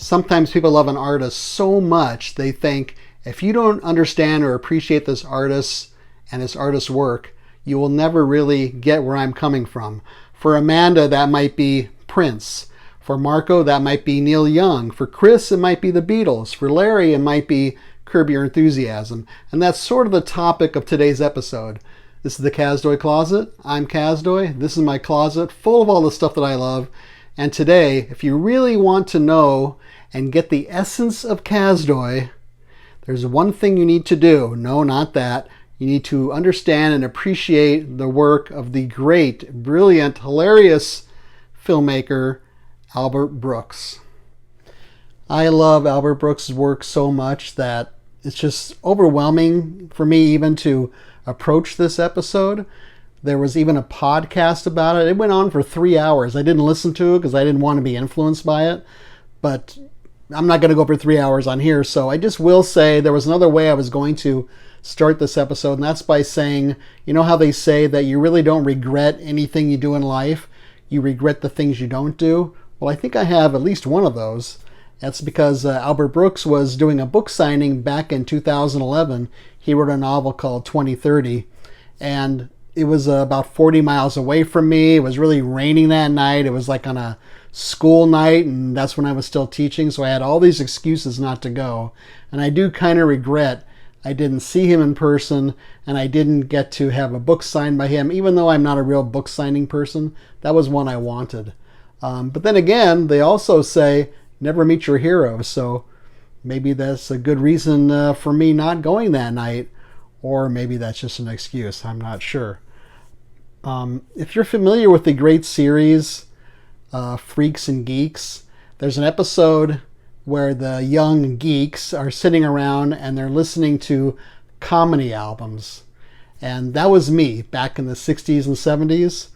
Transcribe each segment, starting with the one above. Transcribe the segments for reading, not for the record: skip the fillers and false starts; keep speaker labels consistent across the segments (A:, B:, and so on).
A: Sometimes people love an artist so much they think if you don't understand or appreciate this artist and this artist's work, you will never really get where I'm coming from. For Amanda, that might be Prince. For Marco, that might be Neil Young. For Chris, it might be the Beatles. For Larry, it might be Curb Your Enthusiasm. And that's sort of the topic of today's episode. This is the Kazdoy Closet. I'm Kazdoy. This is my closet full of all the stuff that I love. And today, if you really want to know and get the essence of Kazdoy, there's one thing you need to do. No, not that. You need to understand and appreciate the work of the great, brilliant, hilarious filmmaker, Albert Brooks. I love Albert Brooks' work so much that it's just overwhelming for me even to approach this episode. There was even a podcast about it. It went on for 3 hours. I didn't listen to it because I didn't want to be influenced by it. But I'm not going to go for 3 hours on here. So I just will say there was another way I was going to start this episode. And that's by saying, you know how they say that you really don't regret anything you do in life? You regret the things you don't do? Well, I think I have at least one of those. That's because Albert Brooks was doing a book signing back in 2011. He wrote a novel called 2030. And it was about 40 miles away from me. It was really raining that night. It was like on a school night, and that's when I was still teaching. So I had all these excuses not to go. And I do kind of regret I didn't see him in person, and I didn't get to have a book signed by him, even though I'm not a real book signing person. That was one I wanted. But then again, they also say, never meet your hero. So maybe that's a good reason for me not going that night. Or maybe that's just an excuse. I'm not sure. If you're familiar with the great series, Freaks and Geeks, there's an episode where the young geeks are sitting around and they're listening to comedy albums. And that was me back in the 60s and 70s.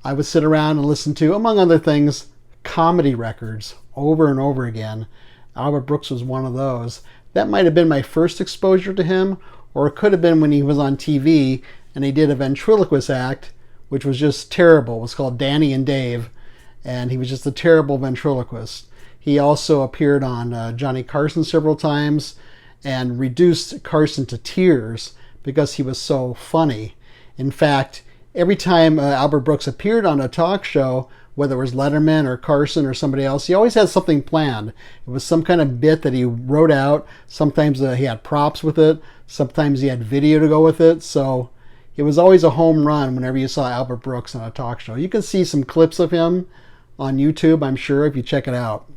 A: I would sit around and listen to, among other things, comedy records over and over again. Albert Brooks was one of those. That might have been my first exposure to him, or it could have been when he was on TV and he did a ventriloquist act, which was just terrible. It was called Danny and Dave, and he was just a terrible ventriloquist. He also appeared on Johnny Carson several times and reduced Carson to tears because he was so funny. In fact, every time Albert Brooks appeared on a talk show, whether it was Letterman or Carson or somebody else, he always had something planned. It was some kind of bit that he wrote out. Sometimes he had props with it. Sometimes he had video to go with it. So it was always a home run whenever you saw Albert Brooks on a talk show. You can see some clips of him on YouTube, I'm sure, if you check it out.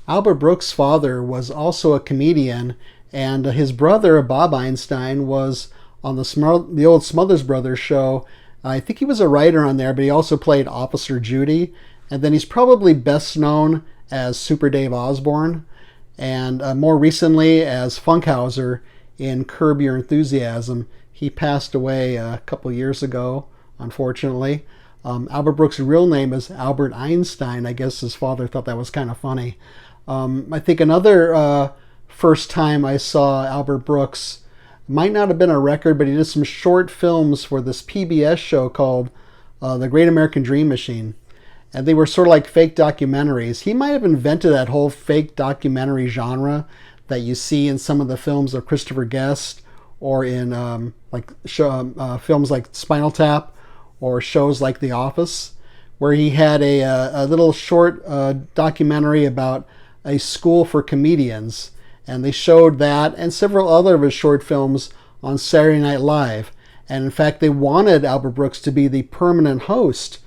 A: Albert Brooks' father was also a comedian, and his brother, Bob Einstein, was on the old Smothers Brothers show. I think he was a writer on there, but he also played Officer Judy. And then he's probably best known as Super Dave Osborne, and more recently as Funkhauser in Curb Your Enthusiasm. He passed away a couple years ago, unfortunately. Albert Brooks' real name is Albert Einstein. I guess his father thought that was kind of funny. I think another first time I saw Albert Brooks might not have been a record, but he did some short films for this PBS show called The Great American Dream Machine. And they were sort of like fake documentaries. He might have invented that whole fake documentary genre that you see in some of the films of Christopher Guest, or in films like Spinal Tap, or shows like The Office, where he had a little short documentary about a school for comedians. And they showed that and several other of his short films on Saturday Night Live. And in fact, they wanted Albert Brooks to be the permanent host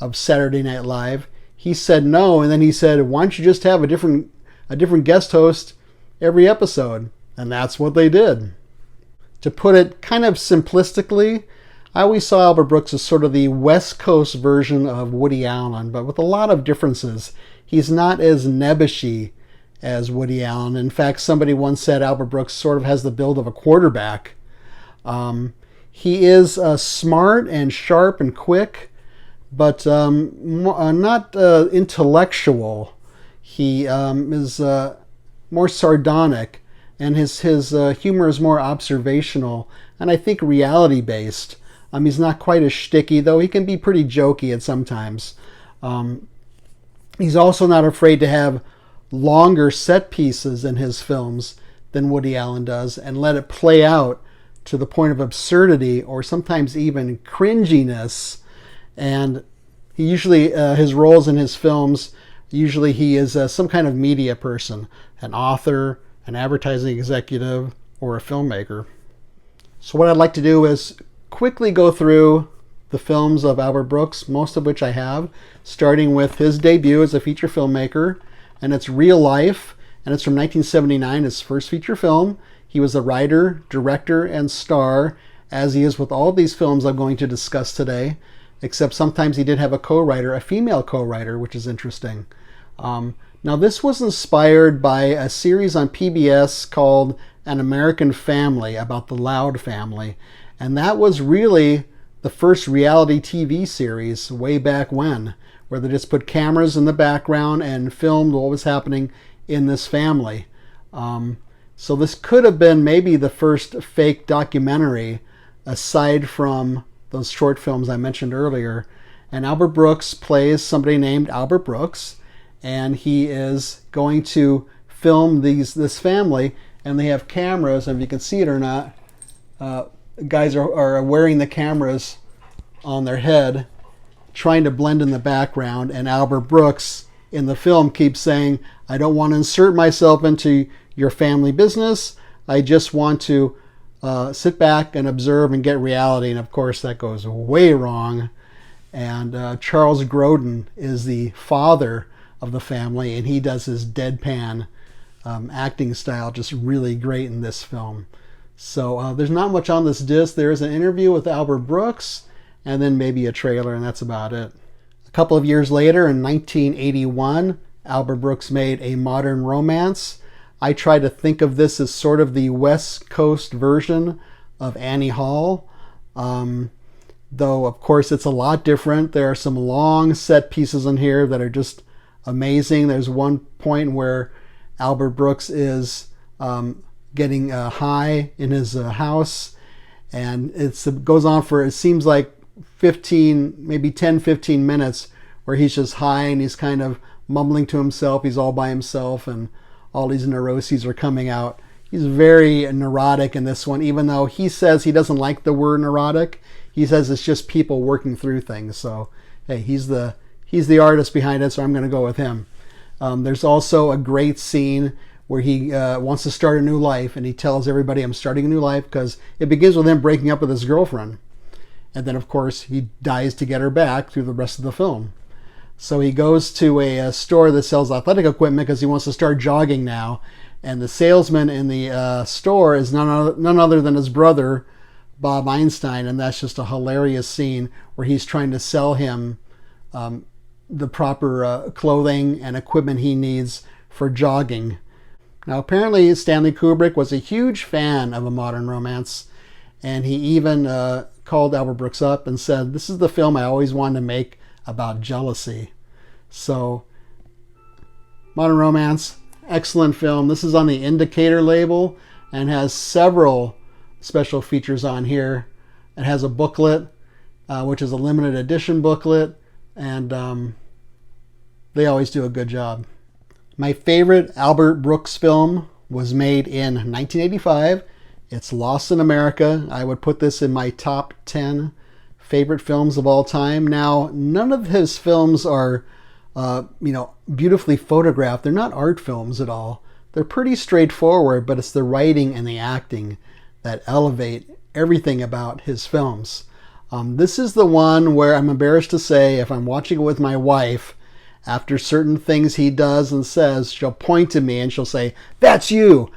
A: of Saturday Night Live. He said no, and then he said, why don't you just have a different guest host every episode? And that's what they did. To put it kind of simplistically, I always saw Albert Brooks as sort of the West Coast version of Woody Allen, but with a lot of differences. He's not as nebbishy as Woody Allen. In fact, somebody once said Albert Brooks sort of has the build of a quarterback. He is smart and sharp and quick, but not intellectual. He is more sardonic, and his humor is more observational, and I think reality-based. He's not quite as shticky, though he can be pretty jokey at sometimes. He's also not afraid to have longer set pieces in his films than Woody Allen does and let it play out to the point of absurdity or sometimes even cringiness. And he usually, his roles in his films, usually he is some kind of media person, an author, an advertising executive, or a filmmaker. So what I'd like to do is quickly go through the films of Albert Brooks, most of which I have, starting with his debut as a feature filmmaker, and it's Real Life, and it's from 1979, his first feature film. He was a writer, director, and star, as he is with all these films I'm going to discuss today, except sometimes he did have a co-writer, a female co-writer, which is interesting. Now this was inspired by a series on PBS called An American Family, about the Loud family, and that was really the first reality TV series way back when, where they just put cameras in the background and filmed what was happening in this family. So this could have been maybe the first fake documentary, aside from those short films I mentioned earlier. And Albert Brooks plays somebody named Albert Brooks, and he is going to film this family, and they have cameras, and if you can see it or not, guys are wearing the cameras on their head, trying to blend in the background, and Albert Brooks in the film keeps saying, I don't want to insert myself into your family business, I just want to sit back and observe and get reality. And of course that goes way wrong. And Charles Grodin is the father of the family, and he does his deadpan acting style just really great in this film. So there's not much on this disc. There is an interview with Albert Brooks, and then maybe a trailer, and that's about it. A couple of years later, in 1981, Albert Brooks made A Modern Romance. I try to think of this as sort of the West Coast version of Annie Hall, though of course it's a lot different. There are some long set pieces in here that are just amazing. There's one point where Albert Brooks is getting high in his house, and it goes on for, it seems like 15, maybe 10-15 minutes, where he's just high and he's kind of mumbling to himself. He's all by himself and all these neuroses are coming out. He's very neurotic in this one, even though he says he doesn't like the word neurotic. He says it's just people working through things. So hey, he's the artist behind it, so I'm going to go with him. There's also a great scene where he wants to start a new life, and he tells everybody, I'm starting a new life, because it begins with him breaking up with his girlfriend. And then, of course, he dies to get her back through the rest of the film. So he goes to a store that sells athletic equipment because he wants to start jogging now. And the salesman in the store is none other than his brother, Bob Einstein. And that's just a hilarious scene where he's trying to sell him the proper clothing and equipment he needs for jogging. Now, apparently, Stanley Kubrick was a huge fan of A Modern Romance. And he even called Albert Brooks up and said, this is the film I always wanted to make about jealousy. So, Modern Romance, excellent film. This is on the Indicator label and has several special features on here. It has a booklet, which is a limited edition booklet, and they always do a good job. My favorite Albert Brooks film was made in 1985. It's Lost in America. I would put this in my top 10 favorite films of all time. Now, none of his films are, beautifully photographed. They're not art films at all. They're pretty straightforward, but it's the writing and the acting that elevate everything about his films. This is the one where I'm embarrassed to say, if I'm watching it with my wife, after certain things he does and says, she'll point to me and she'll say, that's you,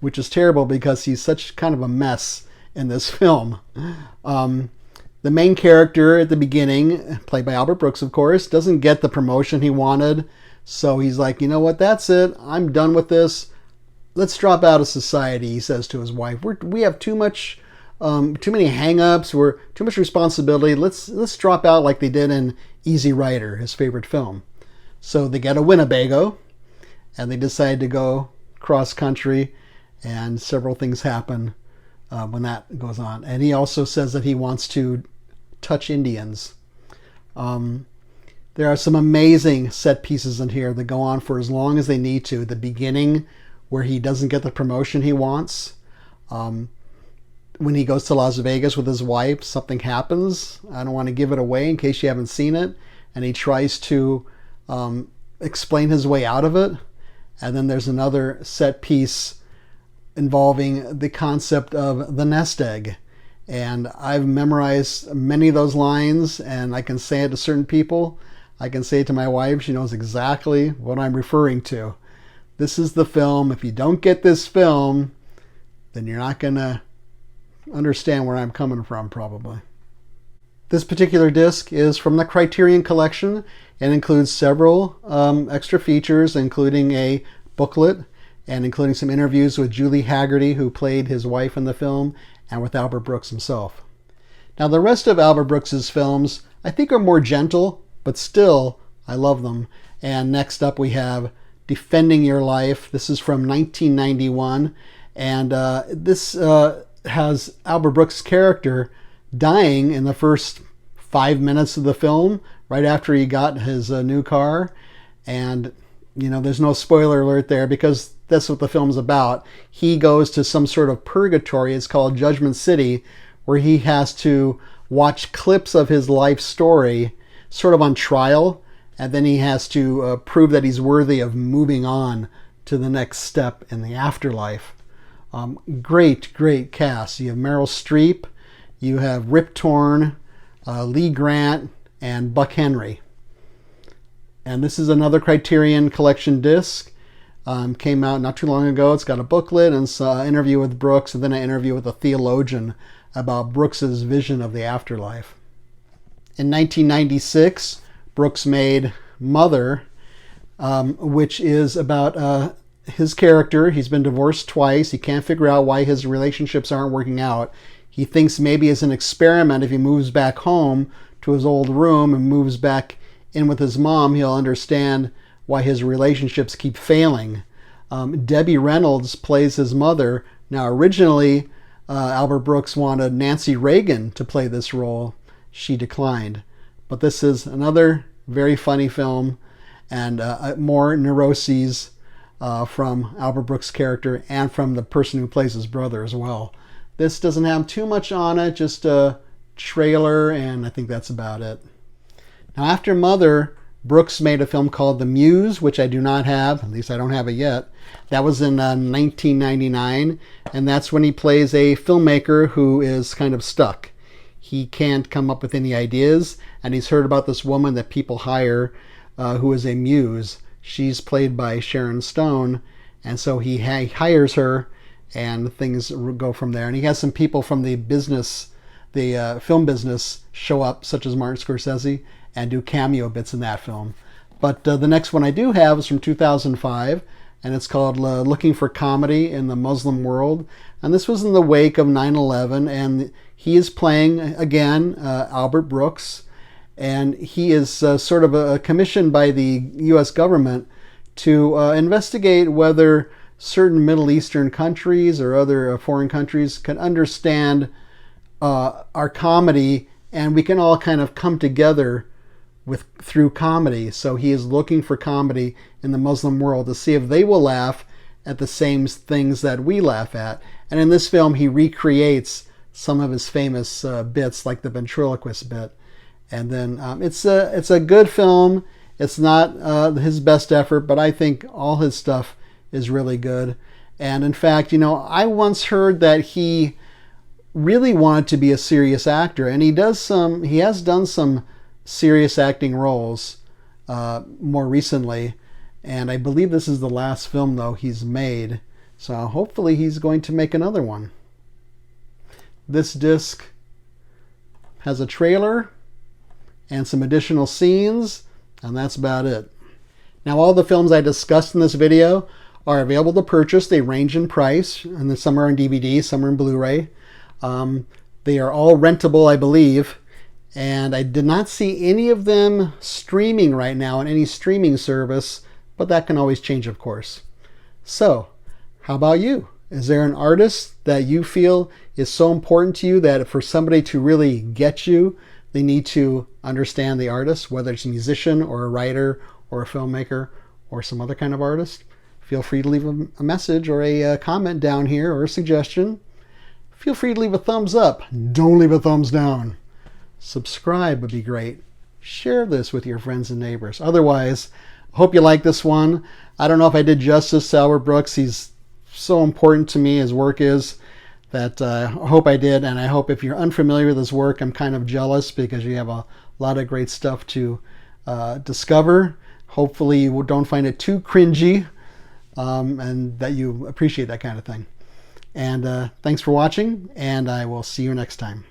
A: which is terrible because he's such kind of a mess in this film. The main character at the beginning, played by Albert Brooks, of course, doesn't get the promotion he wanted. So he's like, you know what, that's it. I'm done with this. Let's drop out of society, he says to his wife. We have too many hang-ups. We're too much responsibility. Let's drop out like they did in Easy Rider, his favorite film. So they get a Winnebago, and they decide to go cross-country, and several things happen when that goes on. And he also says that he wants to touch Indians. There are some amazing set pieces in here that go on for as long as they need to. The beginning, where he doesn't get the promotion he wants. When he goes to Las Vegas with his wife, something happens. I don't want to give it away in case you haven't seen it. And he tries to explain his way out of it. And then there's another set piece involving the concept of the nest egg. And I've memorized many of those lines, and I can say it to certain people. I can say it to my wife. She knows exactly what I'm referring to. This is the film. If you don't get this film, then you're not going to understand where I'm coming from, probably. This particular disc is from the Criterion Collection and includes several extra features, including a booklet and including some interviews with Julie Haggerty, who played his wife in the film, and with Albert Brooks himself. Now, the rest of Albert Brooks's films, I think, are more gentle, but still, I love them. And next up, we have Defending Your Life. This is from 1991, and this has Albert Brooks' character dying in the first 5 minutes of the film, right after he got his new car. And, you know, there's no spoiler alert there because that's what the film's about. He goes to some sort of purgatory. It's called Judgment City, where he has to watch clips of his life story sort of on trial, and then he has to prove that he's worthy of moving on to the next step in the afterlife. Great cast. You have Meryl Streep, you have Rip Torn, Lee Grant, and Buck Henry. And this is another Criterion Collection disc. Came out not too long ago. It's got a booklet and an interview with Brooks, and then an interview with a theologian about Brooks's vision of the afterlife. In 1996, Brooks made Mother, which is about his character. He's been divorced twice. He can't figure out why his relationships aren't working out. He thinks maybe as an experiment, if he moves back home to his old room and moves back in with his mom, he'll understand why his relationships keep failing. Debbie Reynolds plays his mother. Now, originally, Albert Brooks wanted Nancy Reagan to play this role. She declined. But this is another very funny film, and more neuroses from Albert Brooks' character and from the person who plays his brother as well. This doesn't have too much on it, just a trailer, and I think that's about it. Now, after Mother, Brooks made a film called The Muse, which I do not have. At least I don't have it yet. That was in 1999, and that's when he plays a filmmaker who is kind of stuck. He can't come up with any ideas, and he's heard about this woman that people hire who is a muse. She's played by Sharon Stone, and so he hires her, and things go from there. And he has some people from the business, the film business, show up, such as Martin Scorsese, and do cameo bits in that film. But the next one I do have is from 2005, and it's called Looking for Comedy in the Muslim World. And this was in the wake of 9/11, and he is playing, again, Albert Brooks, and he is sort of commissioned by the U.S. government to investigate whether certain Middle Eastern countries or other foreign countries can understand our comedy, and we can all kind of come together through comedy. So he is looking for comedy in the Muslim world to see if they will laugh at the same things that we laugh at. And in this film, he recreates some of his famous bits, like the ventriloquist bit. And then it's a good film. It's not his best effort, but I think all his stuff is really good. And in fact, you know, I once heard that he really wanted to be a serious actor, and he has done some serious acting roles more recently, and I believe this is the last film though he's made, so hopefully he's going to make another one. This disc has a trailer and some additional scenes, and that's about it. Now, all the films I discussed in this video are available to purchase. They range in price, and then some are on DVD, some are in Blu-ray. They are all rentable, I believe, and I did not see any of them streaming right now on any streaming service, but that can always change, of course. So, how about you? Is there an artist that you feel is so important to you that for somebody to really get you, they need to understand the artist, whether it's a musician or a writer or a filmmaker or some other kind of artist. Feel free to leave a message or a comment down here or a suggestion. Feel free to leave a thumbs up. Don't leave a thumbs down. Subscribe would be great. Share this with your friends and neighbors. Otherwise, I hope you like this one. I don't know if I did justice to Albert Brooks. He's so important to me, his work is, that I hope I did. And I hope if you're unfamiliar with his work, I'm kind of jealous because you have a lot of great stuff to discover. Hopefully you don't find it too cringy, and that you appreciate that kind of thing. And thanks for watching, and I will see you next time.